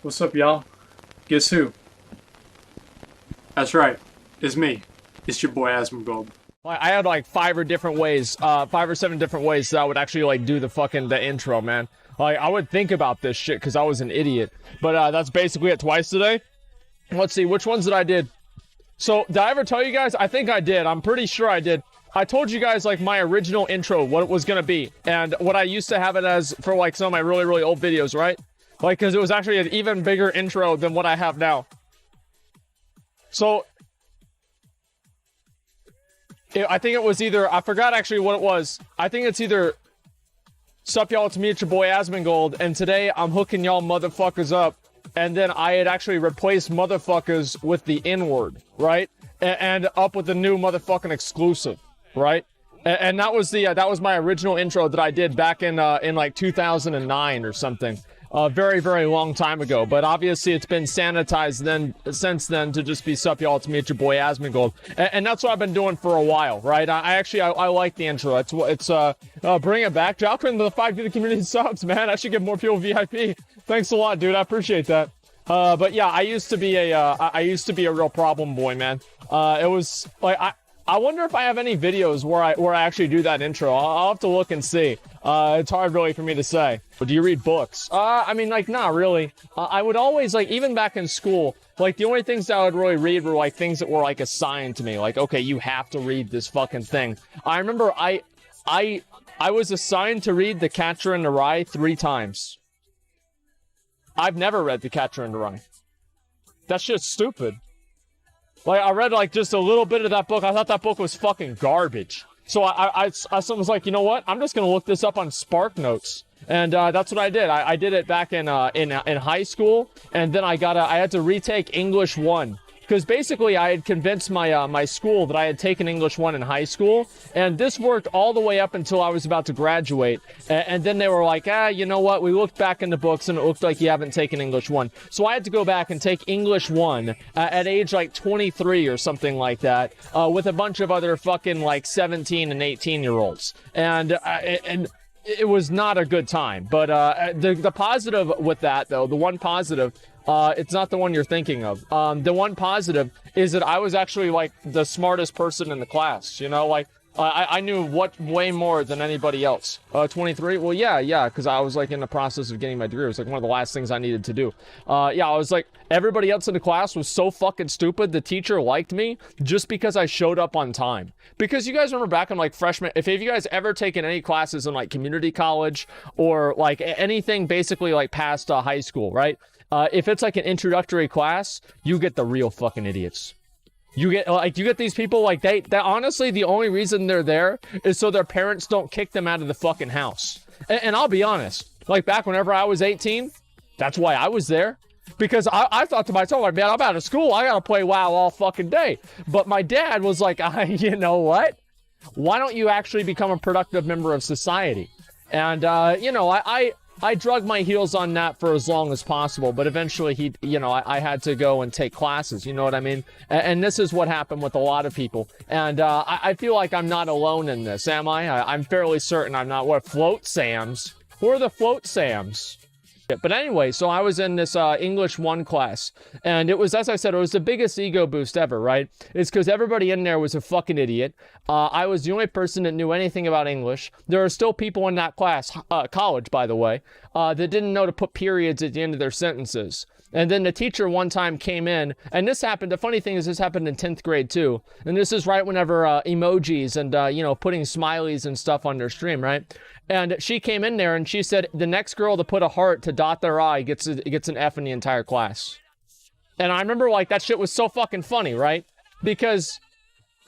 What's up, y'all? Guess who? That's right. It's me. It's your boy Asmongold. I had like five or seven different ways that I would actually like do the intro, man. Like I would think about this shit because I was an idiot. But that's basically it twice today. Let's see, which ones did I did? So did I ever tell you guys? I think I did. I'm pretty sure I did. I told you guys like my original intro, what it was gonna be, and what I used to have it as for like some of my really, really old videos, right? Like, because it was actually an even bigger intro than what I have now. So I think it was either, I forgot actually what it was. I think it's either Sup Y'all, it's me, it's your boy Asmongold, and today I'm hooking y'all motherfuckers up. And then I had actually replaced motherfuckers with the N-word, right? And up with the new motherfucking exclusive, right? And that was that was my original intro that I did back in like 2009 or something. A very, very long time ago, but obviously it's been sanitized since then to just be Sup Y'all, it's me, it's your boy Asmongold, and that's what I've been doing for a while, right? I like the intro. It's bring it back. Drop into the 5 to the community subs, man. I should get more people VIP. Thanks a lot, dude. I appreciate that. But yeah, I used to be a real problem boy, man. It was like I wonder if I have any videos where I actually do that intro. I'll have to look and see. It's hard really for me to say. But do you read books? I mean, like, not really. I would always, like, even back in school, like, the only things that I would really read were, like, things that were, like, assigned to me. Like, okay, you have to read this fucking thing. I remember I was assigned to read The Catcher in the Rye 3 times. I've never read The Catcher in the Rye. That's just stupid. Like, I read, like, just a little bit of that book. I thought that book was fucking garbage. So I was like, you know what? I'm just gonna look this up on Spark Notes. And that's what I did. I did it back in high school. And then I had to retake English 1. Because basically I had convinced my school that I had taken English 1 in high school, and this worked all the way up until I was about to graduate. And then they were like, you know what? We looked back in the books and it looked like you haven't taken English 1. So I had to go back and take English 1 at age like 23 or something like that, with a bunch of other fucking like 17 and 18-year-olds. And it was not a good time. But the positive with that, though, the one positive, it's not the one you're thinking of. The one positive is that I was actually like the smartest person in the class, you know, like I knew way more than anybody else. 23? Well, yeah, because I was like in the process of getting my degree. It was like one of the last things I needed to do. Yeah, I was like, everybody else in the class was so fucking stupid. The teacher liked me just because I showed up on time. Because you guys remember back in like freshman, if you guys ever taken any classes in like community college or like anything basically like past high school, right? If it's like an introductory class, you get the real fucking idiots. You get these people like they honestly, the only reason they're there is so their parents don't kick them out of the fucking house. And I'll be honest, like back whenever I was 18, that's why I was there. Because I thought to myself, like, man, I'm out of school. I gotta play WoW all fucking day. But my dad was like, you know what? Why don't you actually become a productive member of society? And, you know, I drug my heels on that for as long as possible, but eventually I had to go and take classes, you know what I mean? And this is what happened with a lot of people. And I feel like I'm not alone in this, am I? I'm fairly certain I'm not. What, Float Sams? Who are the Float Sams? But anyway, so I was in this English 1 class, and it was, as I said, it was the biggest ego boost ever, right? It's because everybody in there was a fucking idiot. I was the only person that knew anything about English. There are still people in that class, college, by the way, that didn't know to put periods at the end of their sentences. And then the teacher one time came in, and this happened, the funny thing is this happened in 10th grade too. And this is right whenever emojis and, you know, putting smileys and stuff on their stream, right? And she came in there and she said, the next girl to put a heart to dot their I gets an F in the entire class. And I remember like that shit was so fucking funny, right? Because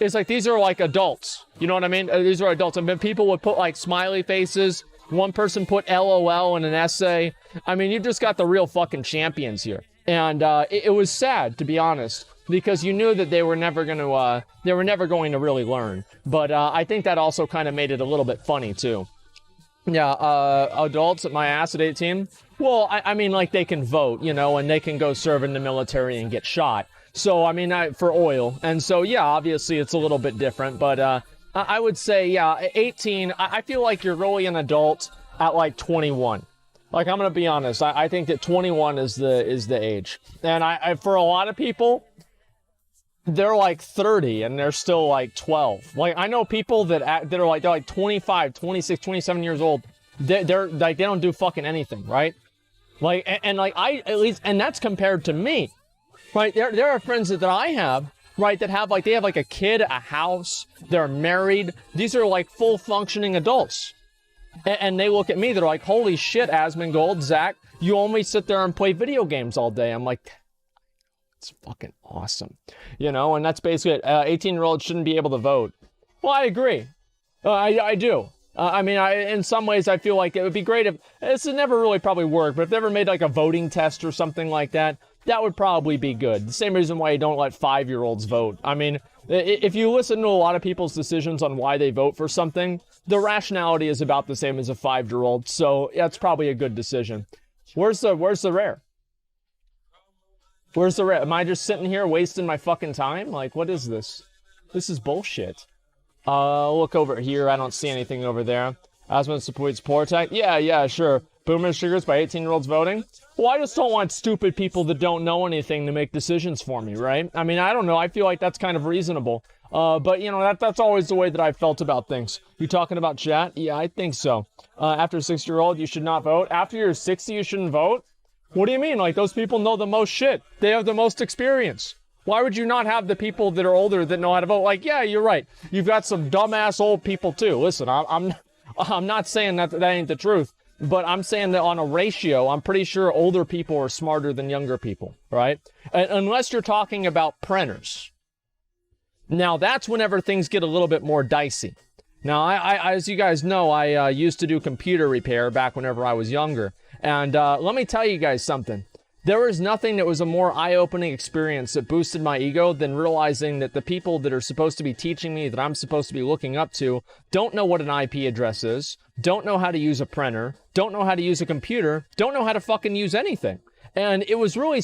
it's like, these are like adults, you know what I mean? These are adults. And then people would put like smiley faces. One person put LOL in an essay. I mean, you just got the real fucking champions here. And it was sad, to be honest, because you knew that they were never going to really learn. But I think that also kind of made it a little bit funny too. Yeah, adults at my ass at 18. Well, I mean, like they can vote, you know, and they can go serve in the military and get shot. So, I mean, for oil. And so, yeah, obviously it's a little bit different, but I would say, yeah, 18, I feel like you're really an adult at like 21. Like, I'm gonna be honest. I think that 21 is the age, and I for a lot of people, they're like 30 and they're still like 12. Like, I know people that are like 25, 26, 27 years old. They're like, they don't do fucking anything, right? Like, and like, at least, and that's compared to me, right? There are friends that I have, right, that have like, they have like a kid, a house, they're married. These are like full functioning adults. And they look at me, they're like, holy shit, Asmongold, Zach, you only sit there and play video games all day. I'm like, it's fucking awesome. You know, and that's basically it. 18-year-olds shouldn't be able to vote. Well, I agree. I do. I mean, in some ways, I feel like it would be great if, this would never really probably work, but if they ever made like a voting test or something like that, that would probably be good. The same reason why you don't let 5-year-olds vote. I mean, if you listen to a lot of people's decisions on why they vote for something, the rationality is about the same as a 5-year-old, so that's probably a good decision. Where's the rare? Where's the rare? Am I just sitting here wasting my fucking time? Like, what is this? This is bullshit. Look over here. I don't see anything over there. Asmon supports poor tech. Yeah, sure. Boomers triggers by 18-year-olds voting. Well, I just don't want stupid people that don't know anything to make decisions for me, right? I mean, I don't know. I feel like that's kind of reasonable. But, you know, that's always the way that I've felt about things. You talking about chat? Yeah, I think so. After a 60-year-old, you should not vote. After you're 60, you shouldn't vote? What do you mean? Like, those people know the most shit. They have the most experience. Why would you not have the people that are older that know how to vote? Like, yeah, you're right. You've got some dumbass old people, too. Listen, I'm not saying that ain't the truth. But I'm saying that on a ratio, I'm pretty sure older people are smarter than younger people, right? Unless you're talking about printers. Now, that's whenever things get a little bit more dicey. Now, I as you guys know, I used to do computer repair back whenever I was younger. And let me tell you guys something. There was nothing that was a more eye-opening experience that boosted my ego than realizing that the people that are supposed to be teaching me, that I'm supposed to be looking up to, don't know what an IP address is, don't know how to use a printer, don't know how to use a computer, don't know how to fucking use anything. And it was really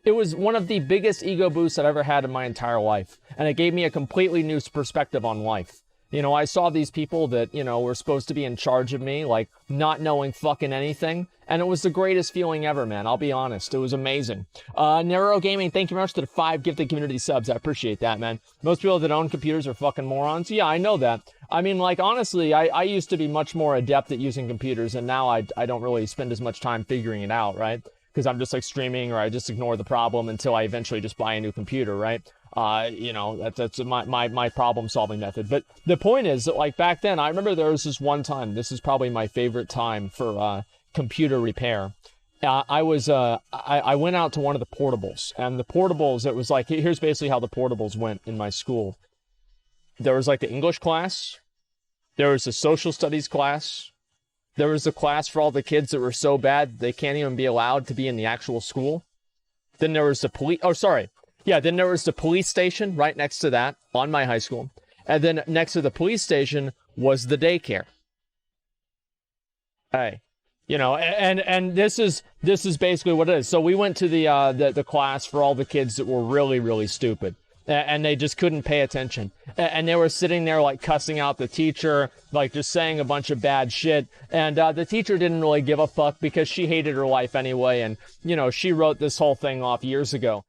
it was one of the biggest ego boosts I've ever had in my entire life. And it gave me a completely new perspective on life. You know, I saw these people that, you know, were supposed to be in charge of me, like, not knowing fucking anything. And it was the greatest feeling ever, man. I'll be honest. It was amazing. Nero Gaming, thank you very much to the 5 gifted community subs. I appreciate that, man. Most people that own computers are fucking morons. Yeah, I know that. I mean, like, honestly, I used to be much more adept at using computers, and now I don't really spend as much time figuring it out, right? Because I'm just, like, streaming, or I just ignore the problem until I eventually just buy a new computer, right? You know, that's my problem-solving method. But the point is that, like, back then, I remember there was this one time, this is probably my favorite time for, computer repair. I went out to one of the portables, and the portables, it was like, here's basically how the portables went in my school. There was like the English class, there was the social studies class, there was a class for all the kids that were so bad they can't even be allowed to be in the actual school. Then there was the then there was the police station right next to that on my high school. And then next to the police station was the daycare. Hey. You know, and this is basically what it is. So we went to the class for all the kids that were really, really stupid. And they just couldn't pay attention. And they were sitting there, like, cussing out the teacher, like, just saying a bunch of bad shit. And the teacher didn't really give a fuck because she hated her life anyway. And, you know, she wrote this whole thing off years ago.